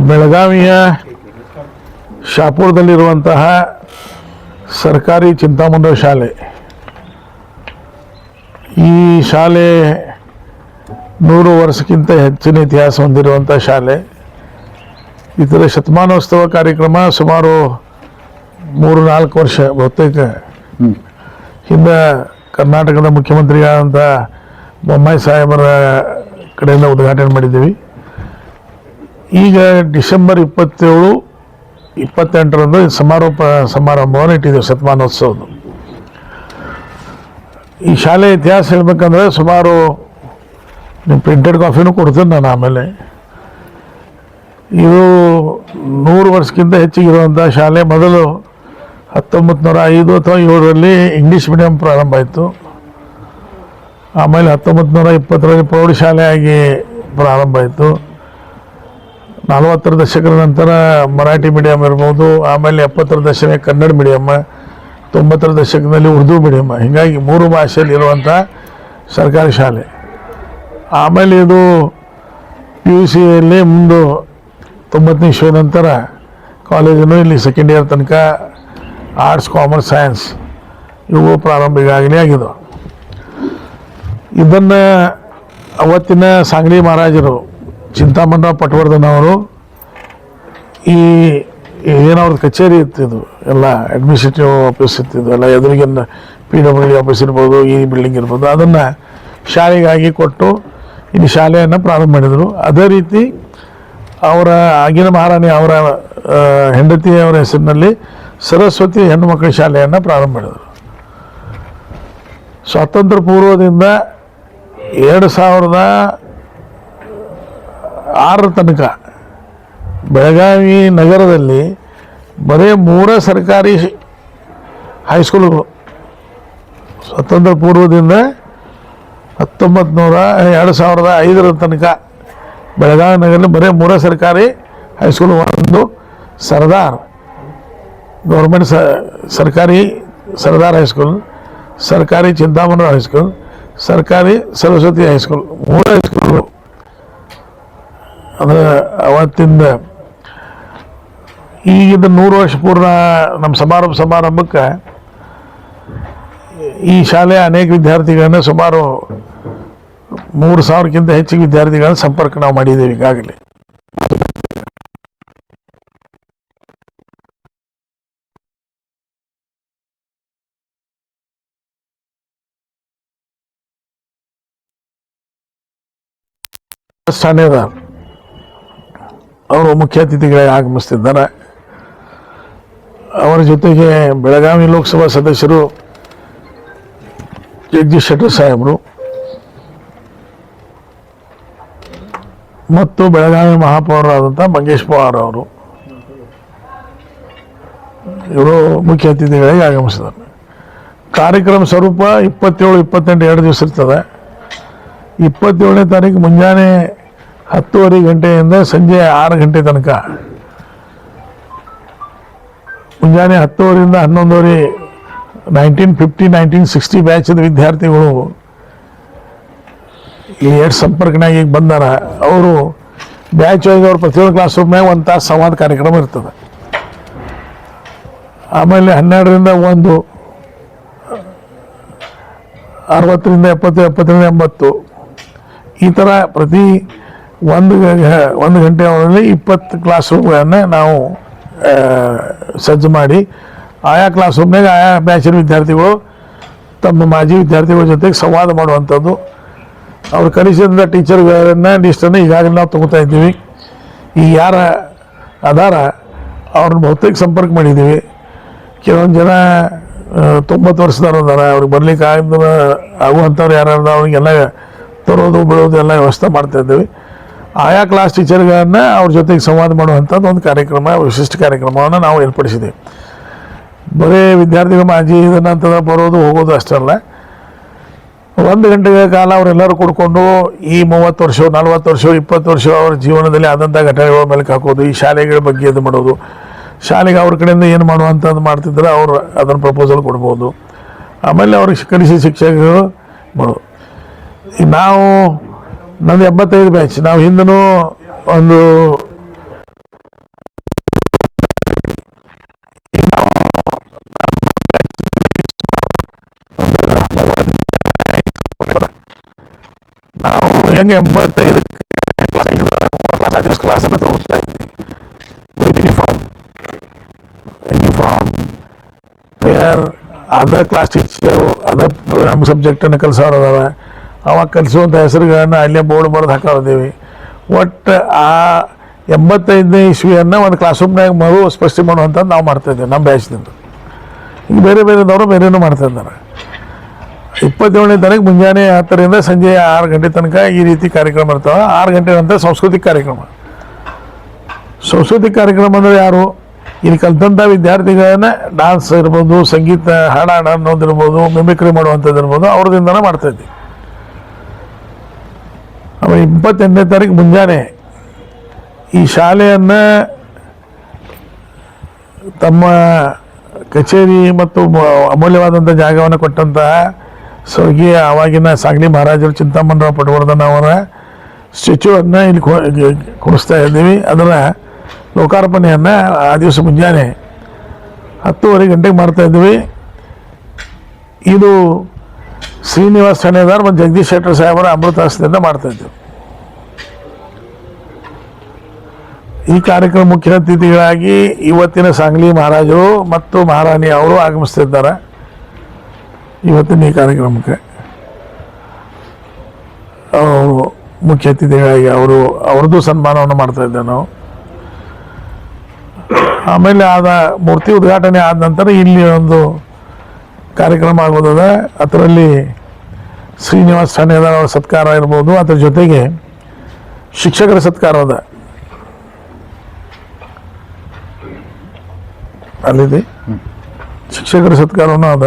ಬೆಳಗಾವಿಯ ಶಾಪುರದಲ್ಲಿರುವಂತಹ ಸರ್ಕಾರಿ ಚಿಂತಾಮಂದಿರ ಶಾಲೆ, ಈ ಶಾಲೆ 100 ವರ್ಷಕ್ಕಿಂತ ಹೆಚ್ಚಿನ ಇತಿಹಾಸ ಹೊಂದಿರುವಂಥ ಶಾಲೆ. ಇದರ ಶತಮಾನೋತ್ಸವ ಕಾರ್ಯಕ್ರಮ ಸುಮಾರು 3-4 ವರ್ಷ ಬಹುತೇಕ ಹಿಂದೆ ಕರ್ನಾಟಕದ ಮುಖ್ಯಮಂತ್ರಿಯಾದಂಥ ಬೊಮ್ಮಾಯಿ ಸಾಹೇಬರ ಕಡೆಯಿಂದ ಉದ್ಘಾಟನೆ ಮಾಡಿದ್ದೀವಿ. ಈಗ ಡಿಸೆಂಬರ್ 27-28ರಂದು ಸಮಾರಂಭವನ್ನು ಇಟ್ಟಿದ್ದೇವೆ ಶತಮಾನೋತ್ಸವದ. ಈ ಶಾಲೆ ಇತಿಹಾಸ ಹೇಳ್ಬೇಕಂದ್ರೆ ಸುಮಾರು ನೀವು ಪ್ರಿಂಟೆಡ್ ಕಾಪಿನೂ ಕೊಡ್ತೀನಿ ನಾನು ಆಮೇಲೆ. ಇದು 100 ವರ್ಷಕ್ಕಿಂತ ಹೆಚ್ಚಿಗಿರುವಂಥ ಶಾಲೆ. ಮೊದಲು 1905 ಅಥವಾ 7ರಲ್ಲಿ ಇಂಗ್ಲೀಷ್ ಮೀಡಿಯಂ ಪ್ರಾರಂಭ ಆಯಿತು. ಆಮೇಲೆ 1920ರಲ್ಲಿ ಪ್ರೌಢಶಾಲೆಯಾಗಿ ಪ್ರಾರಂಭ ಆಯಿತು. 40ರ ದಶಕದ ನಂತರ ಮರಾಠಿ ಮೀಡಿಯಂ ಇರ್ಬೋದು. ಆಮೇಲೆ 70ರ ದಶಕ ಕನ್ನಡ ಮೀಡಿಯಮ್ಮ, 90ರ ದಶಕದಲ್ಲಿ ಉರ್ದು ಮೀಡಿಯಮ್ಮ. ಹೀಗಾಗಿ 3 ಭಾಷೆಯಲ್ಲಿ ಇರುವಂಥ ಸರ್ಕಾರಿ ಶಾಲೆ. ಆಮೇಲೆ ಇದು PUCಯಲ್ಲಿ ಮುಂದೆ 90ನೇ ಇಸ್ವಿ ನಂತರ ಕಾಲೇಜನ್ನು ಇಲ್ಲಿ ಸೆಕೆಂಡ್ ಇಯರ್ ತನಕ ಆರ್ಟ್ಸ್, ಕಾಮರ್ಸ್, ಸೈನ್ಸ್ ಇವು ಪ್ರಾರಂಭ ಈಗಾಗಲೇ ಆಗಿದ್ದವು. ಇದನ್ನು ಅವತ್ತಿನ ಸಾಂಗ್ಲಿ ಮಹಾರಾಜರು ಚಿಂತಾಮಣರಾವ್ ಪಟವರ್ಧನ್ ಅವರು ಈ ಏನವ್ರದ್ದು ಕಚೇರಿ ಇರ್ತಿದ್ದು ಎಲ್ಲ ಅಡ್ಮಿನಿಸ್ಟ್ರೇಟಿವ್ ಆಫೀಸ್ ಇರ್ತಿದ್ದು ಎಲ್ಲ ಎದುರಿಗಿನ PWD ಆಫೀಸ್ ಇರ್ಬೋದು, ಈ ಬಿಲ್ಡಿಂಗ್ ಇರ್ಬೋದು, ಅದನ್ನು ಶಾಲೆಗಾಗಿ ಕೊಟ್ಟು ಇಲ್ಲಿ ಶಾಲೆಯನ್ನು ಪ್ರಾರಂಭ ಮಾಡಿದರು. ಅದೇ ರೀತಿ ಅವರ ಆಗಿನ ಮಹಾರಾಣಿ ಅವರ ಹೆಂಡತಿಯವರ ಹೆಸರಿನಲ್ಲಿ ಸರಸ್ವತಿ ಹೆಣ್ಣು ಮಕ್ಕಳ ಶಾಲೆಯನ್ನು ಪ್ರಾರಂಭ ಮಾಡಿದರು. ಸ್ವಾತಂತ್ರ್ಯ ಪೂರ್ವದಿಂದ 2006 ತನಕ ಬೆಳಗಾವಿ ನಗರದಲ್ಲಿ ಬರೀ 3 ಸರ್ಕಾರಿ ಹೈಸ್ಕೂಲುಗಳು. ಸ್ವಾತಂತ್ರ್ಯ ಪೂರ್ವದಿಂದ 2005ರ ತನಕ ಬೆಳಗಾವಿ ನಗರದಲ್ಲಿ ಬರೀ 3 ಸರ್ಕಾರಿ ಹೈಸ್ಕೂಲ್. ಒಂದು ಸರ್ದಾರ್ ಗೌರ್ಮೆಂಟ್ ಸರ್ಕಾರಿ ಸರ್ದಾರ್ ಹೈಸ್ಕೂಲ್, ಸರ್ಕಾರಿ ಚಿಂತಾಮಣಿ ಹೈಸ್ಕೂಲ್, ಸರ್ಕಾರಿ ಸರಸ್ವತಿ ಹೈಸ್ಕೂಲ್, 3 ಹೈಸ್ಕೂಲ್ಗಳು. ಅಂದರೆ ಅವತ್ತಿಂದ ಈಗಿದ್ದ 100 ವರ್ಷ ಪೂರ್ಣ ನಮ್ಮ ಸಮಾರಂಭಕ್ಕೆ ಈ ಶಾಲೆಯ ಅನೇಕ ವಿದ್ಯಾರ್ಥಿಗಳನ್ನು ಸುಮಾರು 3000ಕ್ಕಿಂತ ಹೆಚ್ಚಿಗೆ ವಿದ್ಯಾರ್ಥಿಗಳ ಸಂಪರ್ಕ ನಾವು ಮಾಡಿದ್ದೇವೆ ಈಗಾಗಲೇ. ಠಾಣೆದಾರ್ ಅವರು ಮುಖ್ಯ ಅತಿಥಿಗಳಾಗಿ ಆಗಮಿಸ್ತಿದ್ದಾರೆ. ಅವರ ಜೊತೆಗೆ ಬೆಳಗಾವಿ ಲೋಕಸಭಾ ಸದಸ್ಯರು ಜಗದೀಶ್ ಶೆಟ್ಟರ್ ಸಾಹೇಬರು ಮತ್ತು ಬೆಳಗಾವಿ ಮಹಾಪೌರರಾದಂಥ ಮಂಗೇಶ್ ಪವಾರ್ ಅವರು, ಇವರು ಮುಖ್ಯ ಅತಿಥಿಗಳಾಗಿ ಆಗಮಿಸಿದ್ದಾರೆ. ಕಾರ್ಯಕ್ರಮ ಸ್ವರೂಪ 27-28 2 ದಿವಸ ಇರ್ತದೆ. 27ನೇ ತಾರೀಕು ಮುಂಜಾನೆ 10:30 ಗಂಟೆಯಿಂದ ಸಂಜೆ 6 ಗಂಟೆ ತನಕ, ಮುಂಜಾನೆ 10:00ರಿಂದ 11:00 1950-1960 ಬ್ಯಾಚದ ವಿದ್ಯಾರ್ಥಿಗಳು ಈ ಎರಡು ಸಂಪರ್ಕನಾಗಿ ಈಗ ಬಂದಾರ. ಅವರು ಬ್ಯಾಚ್ ಆಗಿ ಅವ್ರು ಪ್ರತಿಯೊಂದು ಕ್ಲಾಸ್ ರೂಮ್ನಾಗ 1 ತಾಸು ಸಂವಾದ ಕಾರ್ಯಕ್ರಮ ಇರ್ತದೆ. ಆಮೇಲೆ 12ರಿಂದ 1 60ರಿಂದ 70 70ರಿಂದ 80 ಈ ಥರ ಪ್ರತಿ ಒಂದು ಗಂಟೆ ಅವರಲ್ಲಿ 20 ಕ್ಲಾಸ್ ರೂಮ್ಗಳನ್ನು ನಾವು ಸಜ್ಜು ಮಾಡಿ ಆಯಾ ಕ್ಲಾಸ್ ರೂಮ್ನಾಗ ಆಯಾ ಬ್ಯಾಚಿನ ವಿದ್ಯಾರ್ಥಿಗಳು ತಮ್ಮ ಮಾಜಿ ವಿದ್ಯಾರ್ಥಿಗಳ ಜೊತೆಗೆ ಸಂವಾದ ಮಾಡುವಂಥದ್ದು. ಅವ್ರು ಕಲಿಸಿದ ಟೀಚರ್ಗಳನ್ನ ಲಿಸ್ಟನ್ನು ಈಗಾಗಲೇ ನಾವು ತೊಗೋತಾ ಇದ್ದೀವಿ. ಈಗ ಯಾರ ಅದಾರ ಅವ್ರನ್ನ ಬಹುತೇಕ ಸಂಪರ್ಕ ಮಾಡಿದ್ದೀವಿ. ಕೆಲವೊಂದು ಜನ 90 ವರ್ಷದವ್ರು ಅದಾರ, ಅವ್ರಿಗೆ ಬರ್ಲಿಕ್ಕೆ ಆಗುವಂಥವ್ರು ಯಾರು ಅವ್ರಿಗೆಲ್ಲ ತರೋದು ಬಿಡೋದು ಎಲ್ಲ ವ್ಯವಸ್ಥೆ ಮಾಡ್ತಾ ಇದ್ದೀವಿ. ಆಯಾ ಕ್ಲಾಸ್ ಟೀಚರ್ಗಳನ್ನ ಅವ್ರ ಜೊತೆಗೆ ಸಂವಾದ ಮಾಡುವಂಥದ್ದು ಒಂದು ಕಾರ್ಯಕ್ರಮ, ವಿಶಿಷ್ಟ ಕಾರ್ಯಕ್ರಮವನ್ನು ನಾವು ಏರ್ಪಡಿಸಿದ್ದೀವಿ. ಬರೀ ವಿದ್ಯಾರ್ಥಿಗಳು ಮಾಜಿ ಇದನ್ನಂತದ ಬರೋದು ಹೋಗೋದು ಅಷ್ಟಲ್ಲ, 1 ಗಂಟೆಗಳ ಕಾಲ ಅವರೆಲ್ಲರೂ ಕೂಡ್ಕೊಂಡು ಈ 30 ವರ್ಷ 40 ವರ್ಷ 20 ವರ್ಷ ಅವ್ರ ಜೀವನದಲ್ಲಿ ಆದಂಥ ಘಟನೆಗಳ ಮೇಲೆ ಹಾಕೋದು, ಈ ಶಾಲೆಗಳ ಬಗ್ಗೆ ಇದು ಮಾಡೋದು, ಶಾಲೆಗೆ ಅವ್ರ ಕಡೆಯಿಂದ ಏನು ಮಾಡುವಂಥದ್ದು ಮಾಡ್ತಿದ್ರೆ ಅವರು ಅದನ್ನು ಪ್ರಪೋಸಲ್ ಕೊಡ್ಬೋದು. ಆಮೇಲೆ ಅವ್ರಿಗೆ ಕಲಿಸಿ ಶಿಕ್ಷಕರು ಮಾಡೋದು. ನಾವು ನಂದು 85 ಬ್ಯಾಚ್. ನಾವು ಹಿಂದೂ ಒಂದು ನಾವು ಹೆಂಗೆ 85 ಕ್ಲಾಸ್ ಅನ್ನು ತಗೋತಾ ಇದ್ವಿ. ಯೂನಿಫಾರ್ಮ್ ವೇರ್ ಅದರ್ ಕ್ಲಾಸ್ ಟೀಚರು ಅದರ್ ನಮ್ಮ ಸಬ್ಜೆಕ್ಟನ್ನು ಕಲಿಸೋರು ಅದಾವ. ಅವಾಗ ಕಲಿಸುವಂಥ ಹೆಸರುಗಳನ್ನು ಅಲ್ಲೇ ಬೋರ್ಡ್ ಬರೆದು ಹಾಕೋದೇವಿ. ಒಟ್ಟು ಆ 85ನೇ ಇಸ್ವಿಯನ್ನು ಒಂದು ಕ್ಲಾಸ್ ರೂಮ್ನಾಗ ಮರು ಸ್ಪಷ್ಟಿ ಮಾಡುವಂಥದ್ದು ನಾವು ಮಾಡ್ತಾಯಿದ್ದೇವೆ ನಮ್ಮ ಬ್ಯಾಚ್ನಿಂದ. ಈಗ ಬೇರೆ ಬೇರೆದವರು ಬೇರೆನೂ ಮಾಡ್ತಾ ಇದ್ದಾರೆ. 27ನೇ ತಾರೀಕು ಮುಂಜಾನೆ 10ರಿಂದ ಸಂಜೆ 6 ಗಂಟೆ ತನಕ ಈ ರೀತಿ ಕಾರ್ಯಕ್ರಮ ಇರ್ತಾವೆ. 6 ಗಂಟೆ ನಂತರ ಸಾಂಸ್ಕೃತಿಕ ಕಾರ್ಯಕ್ರಮ. ಸಾಂಸ್ಕೃತಿಕ ಕಾರ್ಯಕ್ರಮ ಅಂದರೆ ಯಾರು ಇಲ್ಲಿ ಕಲ್ತಂಥ ವಿದ್ಯಾರ್ಥಿಗಳನ್ನ ಡಾನ್ಸ್ ಇರ್ಬೋದು, ಸಂಗೀತ ಹಾಡು ಅನ್ನೋದಿರ್ಬೋದು, ಮಿಮಿಕ್ರಿ ಮಾಡುವಂಥದ್ದು ಇರ್ಬೋದು, ಅವ್ರದಿಂದನೇ ಮಾಡ್ತಾಯಿದ್ವಿ. ಆಮೇಲೆ 28ನೇ ತಾರೀಕು ಮುಂಜಾನೆ ಈ ಶಾಲೆಯನ್ನು ತಮ್ಮ ಕಚೇರಿ ಮತ್ತು ಅಮೂಲ್ಯವಾದಂಥ ಜಾಗವನ್ನು ಕೊಟ್ಟಂತಹ ಸ್ವರ್ಗೀಯ ಆವಾಗಿನ ಸಾಂಗ್ಲಿ ಮಹಾರಾಜರು ಚಿಂತಾಮಣರಾವ್ ಪಟವರ್ಧನ ಅವರ ಸ್ಟ್ಯಾಚ್ಯೂವನ್ನು ಇಲ್ಲಿ ಕೂರಿಸ್ತಾ ಇದ್ದೀವಿ. ಅದರ ಲೋಕಾರ್ಪಣೆಯನ್ನು ಆ ದಿವಸ ಮುಂಜಾನೆ 10:30 ಗಂಟೆಗೆ ಮಾಡ್ತಾ ಇದ್ದೀವಿ. ಇದು ಶ್ರೀನಿವಾಸ್ ಠಾಣೆದಾರ್ ಮತ್ತು ಜಗದೀಶ್ ಶೆಟ್ಟರ್ ಸಾಹೇಬರ ಅಮೃತ ಹಸ್ತದಿಂದ ಮಾಡ್ತಾ ಇದ್ದೀವಿ. ಈ ಕಾರ್ಯಕ್ರಮ ಮುಖ್ಯ ಅತಿಥಿಗಳಾಗಿ ಇವತ್ತಿನ ಸಾಂಗ್ಲಿ ಮಹಾರಾಜರು ಮತ್ತು ಮಹಾರಾಣಿ ಅವರು ಆಗಮಿಸ್ತಿದ್ದಾರೆ. ಇವತ್ತಿನ ಈ ಕಾರ್ಯಕ್ರಮಕ್ಕೆ ಅವರು ಮುಖ್ಯ ಅತಿಥಿಗಳಾಗಿ ಅವ್ರದ್ದು ಸನ್ಮಾನವನ್ನು ಮಾಡ್ತಾ ಇದ್ದೇವೆ ನಾವು. ಆಮೇಲೆ ಮೂರ್ತಿ ಉದ್ಘಾಟನೆ ಆದ ನಂತರ ಇಲ್ಲಿ ಒಂದು ಕಾರ್ಯಕ್ರಮ ಆಗೋದದ. ಅದರಲ್ಲಿ ಶ್ರೀನಿವಾಸ್ ಠಾಣೆದಾರ್ ಅವರ ಸತ್ಕಾರ ಇರ್ಬೋದು, ಅದ್ರ ಜೊತೆಗೆ ಶಿಕ್ಷಕರ ಸತ್ಕಾರ ಅದ ಅಲ್ಲಿದೆ. ಶಿಕ್ಷಕರ ಸತ್ಕಾರವೂ ಅದ.